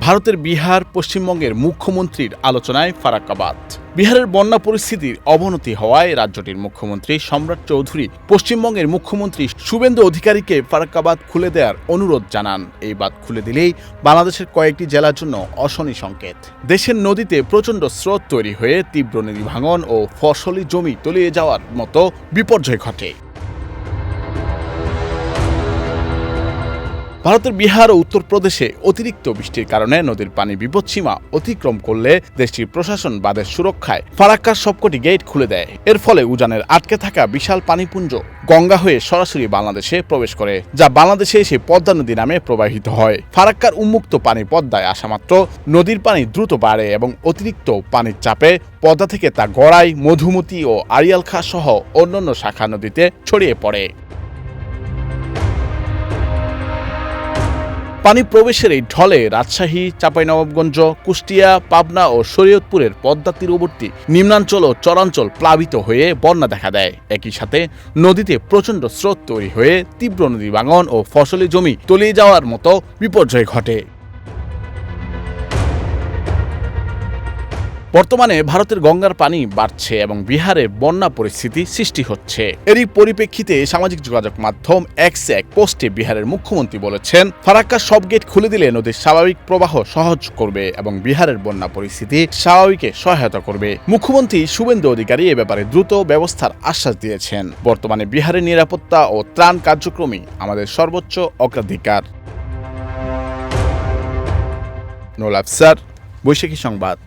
ভারতের বিহার পশ্চিমবঙ্গের মুখ্যমন্ত্রীর আলোচনায় ফারাক্কাবাদ। বিহারের বন্যা পরিস্থিতির অবনতি হওয়ায় রাজ্যটির মুখ্যমন্ত্রী সম্রাট চৌধুরী পশ্চিমবঙ্গের মুখ্যমন্ত্রী শুভেন্দু অধিকারীকে ফারাক্কাবাদ খুলে দেওয়ার অনুরোধ জানান। এই বাঁধ খুলে দিলেই বাংলাদেশের কয়েকটি জেলার জন্য অশনি সংকেত। দেশের নদীতে প্রচণ্ড স্রোত তৈরি হয়ে তীব্র নদী ভাঙন ও ফসলি জমি তলিয়ে যাওয়ার মতো বিপর্যয় ঘটে। ভারতের বিহার ও উত্তরপ্রদেশে অতিরিক্ত বৃষ্টির কারণে নদীর পানি বিপদসীমা অতিক্রম করলে দেশটির প্রশাসন বাঁধের সুরক্ষায় ফারাক্কার সবকটি গেট খুলে দেয়। এর ফলে উজানের আটকে থাকা বিশাল পানিপুঞ্জ গঙ্গা হয়ে সরাসরি বাংলাদেশে প্রবেশ করে, যা বাংলাদেশে এসে পদ্মা নদী নামে প্রবাহিত হয়। ফারাক্কার উন্মুক্ত পানি পদ্মায় আসা মাত্র নদীর পানি দ্রুত বাড়ে এবং অতিরিক্ত পানির চাপে পদ্মা থেকে তা গড়াই, মধুমতি ও আড়িয়াল খাঁ সহ অন্যান্য শাখা নদীতে ছড়িয়ে পড়ে। পানি প্রবেশের এই ঢলে রাজশাহী, চাঁপাইনবাবগঞ্জ, কুষ্টিয়া, পাবনা ও শরীয়তপুরের পদ্মা তীরবর্তী নিম্নাঞ্চল ও চরাঞ্চল প্লাবিত হয়ে বন্যা দেখা দেয়। একই সাথে নদীতে প্রচণ্ড স্রোত তৈরি হয়ে তীব্র নদী ভাঙন ও ফসলি জমি তলিয়ে যাওয়ার মতো বিপর্যয় ঘটে। বর্তমানে ভারতের গঙ্গার পানি বাড়ছে এবং বিহারে বন্যা পরিস্থিতি সৃষ্টি হচ্ছে। এরই পরিপ্রেক্ষিতে সামাজিক যোগাযোগ মাধ্যম এক্সে এক পোস্টে বিহারের মুখ্যমন্ত্রী বলেছেন, ফারাক্কার সব গেট খুলে দিলে নদীর স্বাভাবিক প্রবাহ সহজ করবে এবং বিহারের বন্যা পরিস্থিতি স্বাভাবিকে সহায়তা করবে। মুখ্যমন্ত্রী শুভেন্দু অধিকারী এ ব্যাপারে দ্রুত ব্যবস্থার আশ্বাস দিয়েছেন। বর্তমানে বিহারের নিরাপত্তা ও ত্রাণ কার্যক্রমই আমাদের সর্বোচ্চ অগ্রাধিকার। নুরুল আফসার, বৈশাখী সংবাদ।